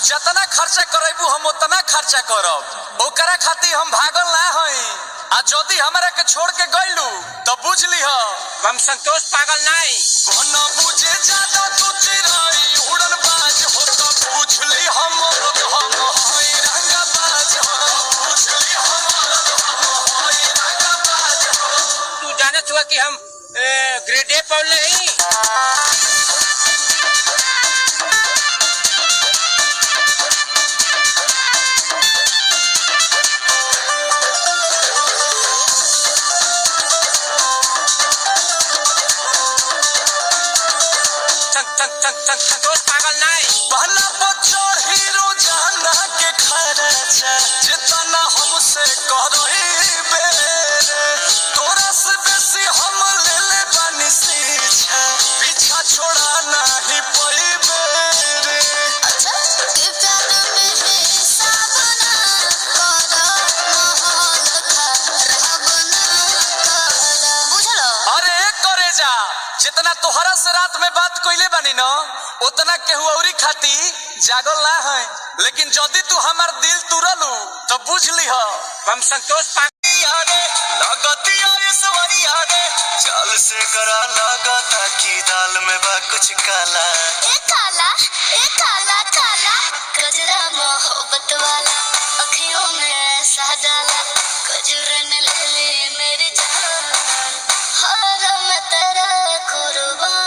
जितना खर्चा करेबू हम उतना खर्चा करब, ओकरा खातिर हम भागल ना हई। आ जदी हमरा के छोड़ के गइलू तो बुझ लीह हम संतोष पागल नहीं। बन बुझे ज्यादा तू चिराई उड़न बाज हो तो पूछ ली हम हई रंगबाज हो, पूछ ली हम हई रंगबाज हो। तू जानत हुआ कि हम ग्रेड ए पढ़ नहीं। संतोष पागल नहीं। पहला बच्चों हीरो जाना के खर्चा जितना हमसे करही बेरे, तोरा से बेसी हम ले ले बानी सीछा, पीछा छोड़ा नहीं पई बेरे। अच्छा के प्यार में हिसाब ना करा, माहौल खराब ना करा, बुझलो। अरे करे जा, जितना तोहरा से रात में बात कइले बानी न उतना केहू औरी खाती जागल ना है, लेकिन जदी तू हमार दिल तुरलू तो बुझ लीह हम संतोष यारे लगतिया ऐश्वर्या रे, चाल से करा लगता की दाल में बा कुछ काला। ए काला काला गजरा मोहब्बत वाला, अखियों में ऐसा डाला, गजरन ले ले मेरी जान, हर मैं तेरा कुर्बान।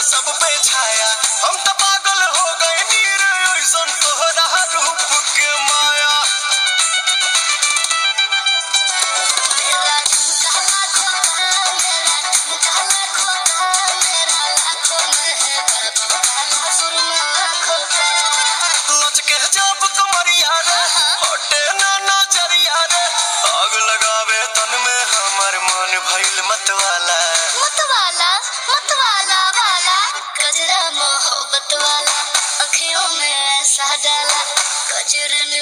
सब पे छाया हम तो पागल हो गए नीर ऐसन तोहरा रूप के माया। मेरा ठुमका लाखों का, मेरा ठुमका लाखों का, मेरा लाखों में है बाबू काला सुरमा आँखों का। लच के जब कमरिया रे हटे ना नजरिया रे, आग लगावे तन में हमार मन भइल मतवाला। मतवाला वाला गजरा मोहब्बत वाला, अखियों में ऐसा डाला, गजरन